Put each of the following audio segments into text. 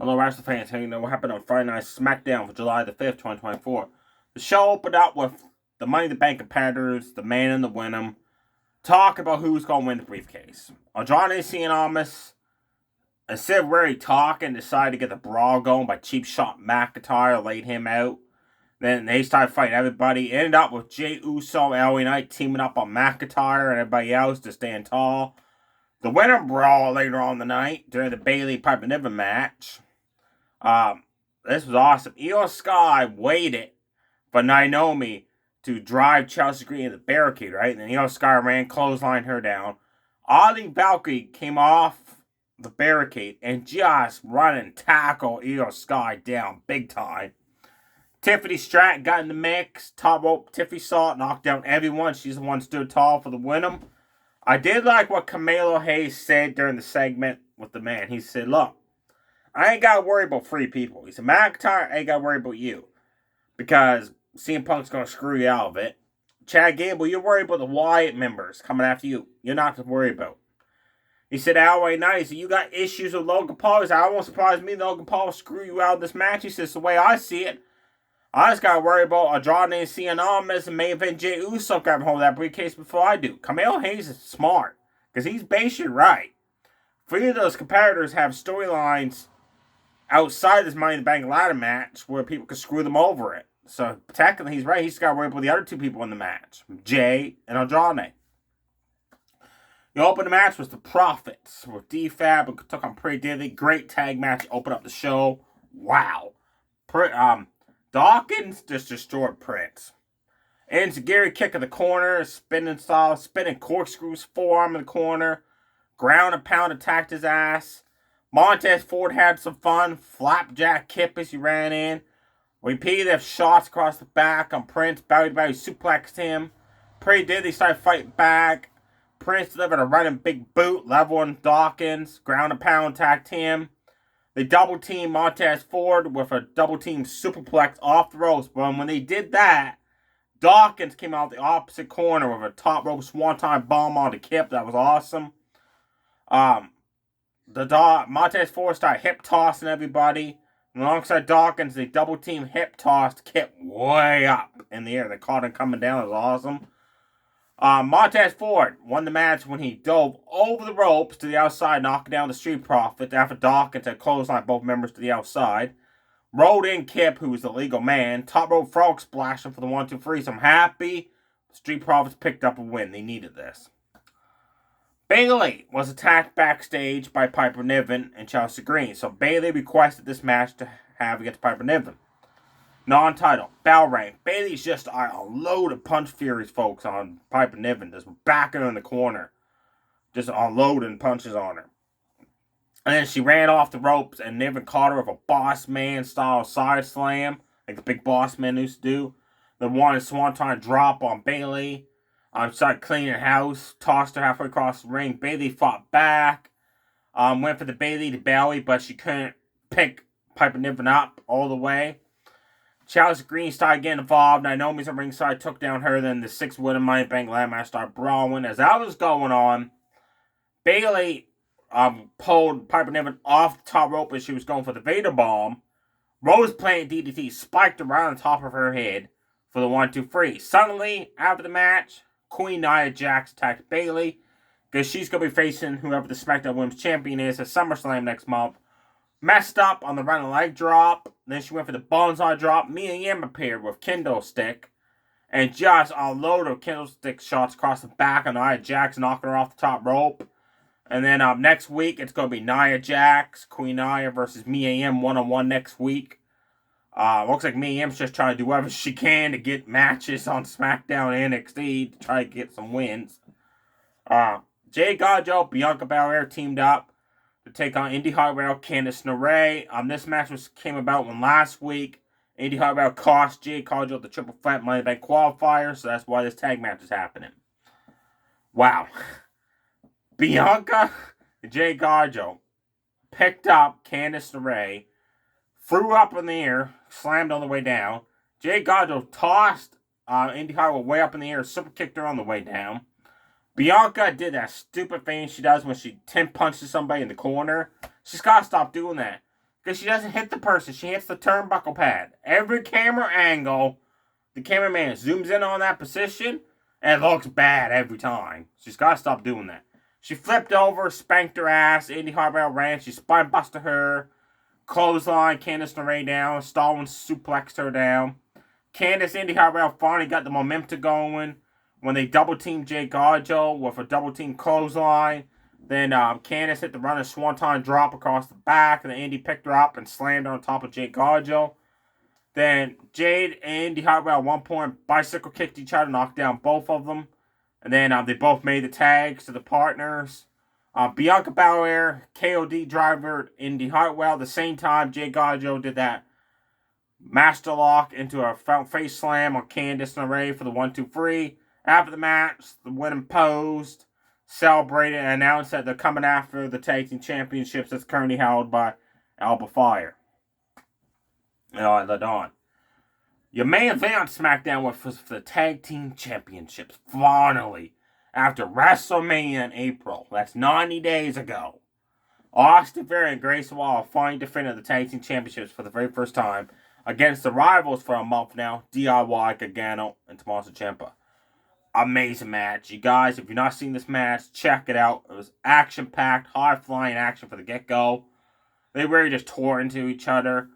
Hello, wrestling fans. How you know what happened on Friday Night SmackDown for July the 5th, 2024? The show opened up with the Money in the Bank competitors, the man and the Win'em, talk about who's going to win the briefcase. Andrade Cien Almas, instead of really talking, decided to get the brawl going by cheap shot McIntyre, laid him out. Then they started fighting everybody. Ended up with Jey Uso and LA Knight teaming up on McIntyre and everybody else to stand tall. The Win'em brawl later on the night during the Bayley Piper Niven match. This was awesome. Io Sky waited for Naomi to drive Chelsea Green in the barricade, right? And then Io Sky ran, clotheslined her down. Ali Valkyrie came off the barricade and just run and tackle Io Sky down big time. Tiffany Stratton got in the mix. Top rope, Tiffany saw it, knocked down everyone. She's the one who stood tall for the Win'em. I did like what Camilo Hayes said during the segment with the man. He said, look, I ain't got to worry about free people. He said, McIntyre, I ain't got to worry about you. Because CM Punk's going to screw you out of it. Chad Gable, you're worried about the Wyatt members coming after you. You're not to worry about. He said, LA Knight, he said, you got issues with Logan Paul. He said, I won't surprise me Logan Paul will screw you out of this match. He says, the way I see it, I just got to worry about Andrade Cien Almas and main event Jey Uso grabbing hold of that briefcase before I do. Camilo Hayes is smart. Because he's basically right. Three of those competitors have storylines outside this Money in the Bank ladder match where people could screw them over it. So technically he's right. He's got to worry about the other two people in the match. Jay and Andrade. The opening match was the Profits with D-Fab and took on Pretty Deadly. Great tag match. Open up the show. Wow. Dawkins just destroyed Prince. Enziguri kick in the corner. Spinning style. Spinning corkscrews. Forearm in the corner. Ground and pound attacked his ass. Montez Ford had some fun. Flapjack kip as he ran in. Repeated shots across the back on Prince. Belly to belly suplexed him. Pretty Deadly started fighting back. Prince delivered a running big boot. Leveling Dawkins. Ground and pound attacked him. They double teamed Montez Ford with a double team superplex off the ropes. But when they did that, Dawkins came out the opposite corner with a top rope swanton bomb on the Kip. That was awesome. Montez Ford started hip tossing everybody. And alongside Dawkins, they double team hip tossed Kip way up in the air. They caught him coming down. It was awesome. Montez Ford won the match when he dove over the ropes to the outside, knocking down the Street Profits after Dawkins had clotheslined both members to the outside. Rolled in Kip, who was the legal man. Top rope frog splashing for the 1-2-3. So I'm happy the Street Profits picked up a win. They needed this. Bayley was attacked backstage by Piper Niven and Chelsea Green. So Bayley requested this match to have against Piper Niven. Non-title. Bell rang. Bayley's just a load of punch furies, folks, on Piper Niven. Just backing her in the corner. Just unloading punches on her. And then she ran off the ropes and Niven caught her with a boss man style side slam. Like the big boss man used to do. Then one swanton drop on Bayley. Started cleaning house. Tossed her halfway across the ring. Bayley fought back. Went for the Bayley to belly, but she couldn't pick Piper Niven up all the way. Chelsea Green started getting involved. Naomi's at ringside, took down her. Then the 6 Win'em Money Bank ladder match started brawling. As that was going on, Bayley pulled Piper Niven off the top rope as she was going for the Vader Bomb. Rose playing DDT, spiked around on top of her head for the 1-2-3. Suddenly, after the match, Queen Nia Jax attacked Bayley because she's going to be facing whoever the SmackDown Women's Champion is at SummerSlam next month. Messed up on the running leg drop. Then she went for the bonsai drop. Mia Yim appeared with Kendo Stick. And just unloaded Kendo Stick shots across the back of Nia Jax, knocking her off the top rope. And then next week, it's going to be Nia Jax, Queen Nia versus Mia Yim one-on-one next week. Looks like Mia Yim's just trying to do whatever she can to get matches on SmackDown and NXT to try to get some wins. Jade Gajo, Bianca Belair teamed up to take on Indy Hartwell, Candice LeRae. This match came about when last week Indy Hartwell cost Jade Gajo the triple threat Money in the Bank qualifier, so that's why this tag match is happening. Wow. Bianca and Jade Gajo picked up Candice LeRae, threw up in the air, slammed on the way down. Jade Gajo tossed Indy Hartwell way up in the air, super kicked her on the way down. Bianca did that stupid thing she does when she 10 punches somebody in the corner. She's got to stop doing that. Because she doesn't hit the person. She hits the turnbuckle pad. Every camera angle, the cameraman zooms in on that position, and it looks bad every time. She's got to stop doing that. She flipped over, spanked her ass. Indy Hartwell ran. She spine busted her. Clothesline, Candice LeRae down. Stallings suplexed her down. Candice, Indy Hartwell finally got the momentum going when they double-teamed Jade Garjo with a double-team clothesline. Then Candice hit the running swanton drop across the back, and then Indy picked her up and slammed her on top of Jade Garjo. Then Jade and Indy Hartwell at one point bicycle kicked each other, knocked down both of them. And then they both made the tags to the partners. Bianca Belair, KOD driver, Indy Hartwell. At the same time, Jade Garjo did that master lock into a front face slam on Candice LeRae for the 1-2-3. After the match, the women posed, celebrated, and announced that they're coming after the tag team championships that's currently held by Alba Fire. The Dawn. Your main event on SmackDown was for the tag team championships. Finally, after WrestleMania in April, that's 90 days ago, Austin Theory and Grayson Waller finally defended the tag team championships for the very first time against the rivals for a month now, DIY, Gargano, and Tommaso Ciampa. Amazing match. You guys, if you've not seen this match, check it out. It was action-packed, high-flying action for the get-go. They really just tore into each other.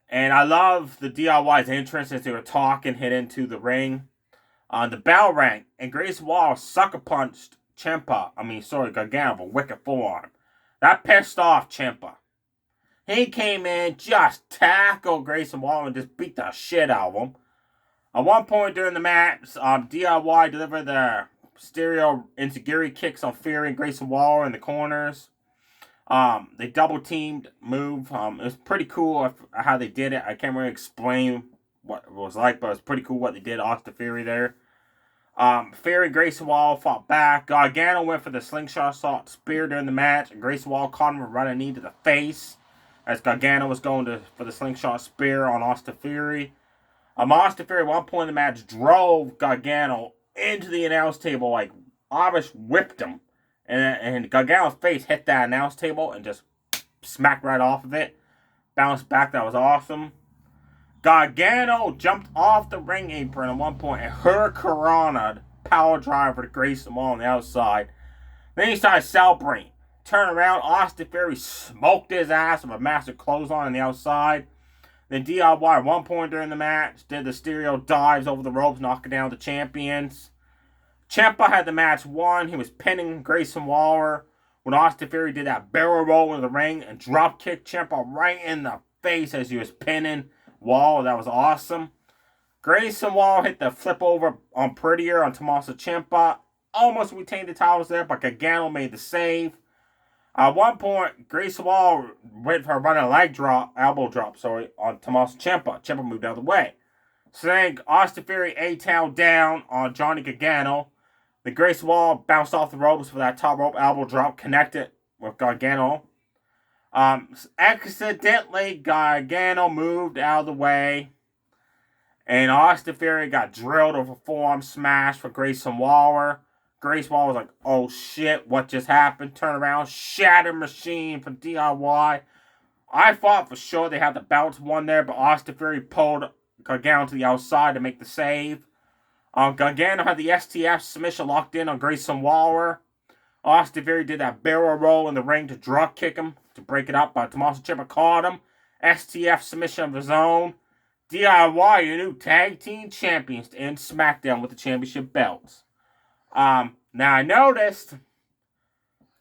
And I love the DIY's entrance as they were talking, hit into the ring. The bell rang, and Grayson Waller sucker punched Gargano with a wicked forearm. That pissed off Ciampa. He came in, just tackled Grayson Waller and just beat the shit out of him. At one point during the match, DIY delivered the stereo enziguri kicks on Theory and Grayson Waller in the corners. They double-teamed move. It was pretty cool how they did it. I can't really explain what it was like, but it was pretty cool what they did. Austin Theory there. Theory and Grayson Waller fought back. Gargano went for the slingshot assault spear during the match, and Grayson Waller caught him with a running knee to the face as Gargano was going for the slingshot spear on Austin Theory. Austin Theory at one point in the match drove Gargano into the announce table, like Irish whipped him. And Gargano's face hit that announce table and just smacked right off of it. Bounced back, that was awesome. Gargano jumped off the ring apron at one point and hurricanrana power driver to Grayson Waller on the outside. Then he started celebrating. Turned around, Austin Theory smoked his ass with a massive clothesline on the outside. Then DIY at one point during the match did the stereo dives over the ropes, knocking down the champions. Ciampa had the match won. He was pinning Grayson Waller when Austin Theory did that barrel roll into the ring and drop kicked Ciampa right in the face as he was pinning Waller. That was awesome. Grayson Waller hit the flip over on Prettier on Tommaso Ciampa. Almost retained the titles there, but Gargano made the save. At one point, Grayson Waller went for a running elbow drop, on Tommaso Ciampa. Ciampa moved out of the way. So then Austin Theory A-Town down on Johnny Gargano. The Grayson Waller bounced off the ropes for that top rope elbow drop, connected with Gargano. Accidentally, Gargano moved out of the way, and Austin Theory got drilled with a forearm smash for Grayson Waller. Grayson Waller was like, oh shit, what just happened? Turn around, shatter machine from DIY. I thought for sure they had the belts won there, but Austin Theory pulled Gargano to the outside to make the save. Gargano had the STF submission locked in on Grayson Waller. Austin Theory did that barrel roll in the ring to drop kick him to break it up, but Tommaso Ciampa caught him. STF submission of his own. DIY, your new tag team champions to end SmackDown with the championship belts. Now I noticed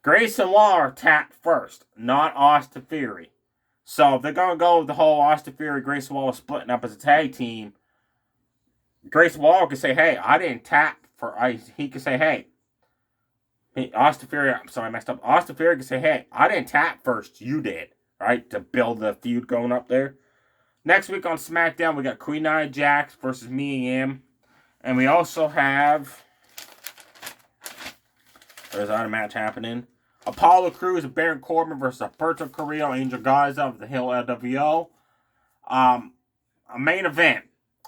Grayson Waller tapped first, not Austin Theory. So if they're going to go with the whole Austin Theory, Grayson Waller splitting up as a tag team, Grayson Waller could say, hey, I didn't tap for ice. He could say, hey, Austin Theory, I'm sorry, I messed up. Austin Theory could say, hey, I didn't tap first. You did, right? To build the feud going up there. Next week on SmackDown, we got Queen Nia Jax versus Mia Yim. And we also have, there's another match happening. Apollo Crews and Baron Corbin versus Alberto Carrillo, Angel Garza of the Hill LWO. A main event.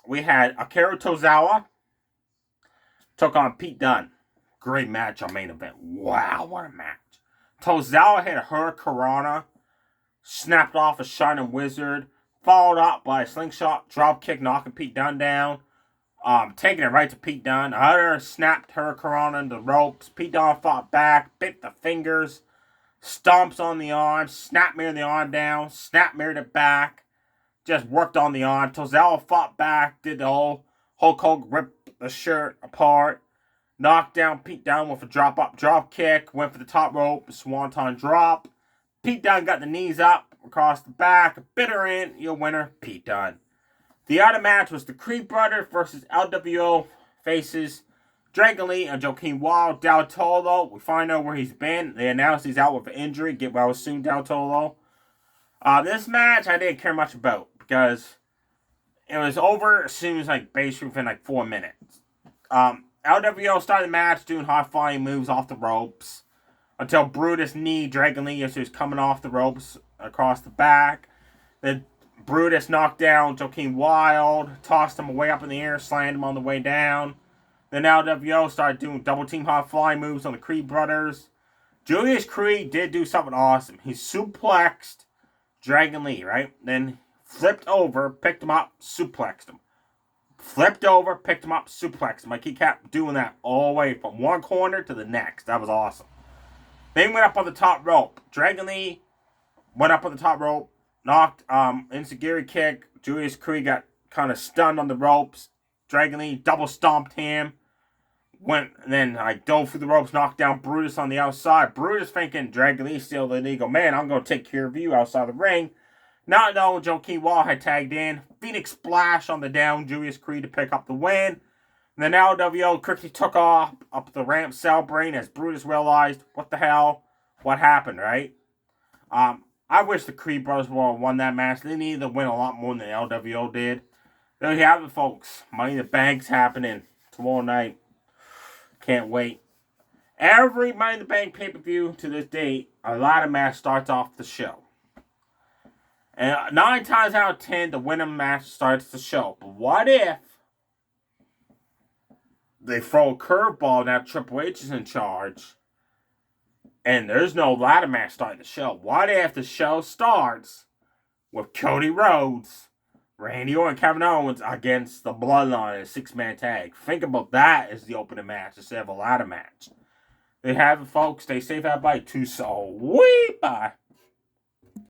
We had Akira Tozawa took on Pete Dunne. Great match on main event. Wow, what a match. Tozawa hit a hurricanrana snapped off a Shining Wizard, followed up by a slingshot drop kick, knocking Pete Dunne down. Taking it right to Pete Dunne. Hunter snapped Hurricane into the ropes. Pete Dunne fought back, bit the fingers, stomps on the arm, snap mirrored the arm down, snap mirrored it back. Just worked on the arm. Tozawa fought back, did the whole Hulk Hogan ripped the shirt apart. Knocked down Pete Dunne with a drop kick. Went for the top rope, swanton drop. Pete Dunne got the knees up across the back. Bit her in. Your winner, Pete Dunne. The other match was the Creed Brothers versus LWO faces Dragon Lee and Joaquin Wild. Del Toro, we find out where he's been. They announced he's out with an injury. Get well soon, Del Toro. This match I didn't care much about because it was over as soon as basically within 4 minutes. LWO started the match doing high-flying moves off the ropes until Brutus kneed Dragon Lee as he was coming off the ropes across the back. Then Brutus knocked down Joaquin Wild, tossed him way up in the air, slammed him on the way down. Then LWO started doing double-team high-flying moves on the Creed Brothers. Julius Creed did do something awesome. He suplexed Dragon Lee, right? Then flipped over, picked him up, suplexed him. Flipped over, picked him up, suplexed him. He kept doing that all the way from one corner to the next. That was awesome. Then he went up on the top rope. Dragon Lee went up on the top rope, knocked Enziguri kick. Julius Creed got kind of stunned on the ropes. Dragon Lee double stomped him. Then dove through the ropes, knocked down Brutus on the outside. Brutus thinking Dragon Lee still illegal. Man, I'm going to take care of you outside the ring. Not knowing Joaquin Wild had tagged in. Phoenix Splash on the down Julius Creed to pick up the win. And then LWO quickly took off up the ramp celebrating as Brutus realized, what the hell? What happened, right? I wish the Creed Brothers would have won that match. They needed to win a lot more than the LWO did. There you have it, folks. Money in the Bank's happening tomorrow night. Can't wait. Every Money in the Bank pay-per-view to this date, a ladder match starts off the show. And 9 times out of 10, the winner match starts the show. But what if they throw a curveball now Triple H is in charge and there's no ladder match starting the show? What if the show starts with Cody Rhodes, Randy Orton, Kevin Owens against the Bloodline in a 6-man tag? Think about that as the opening match instead of a ladder match. They have it, folks. Stay safe, everybody. Too so. Bye.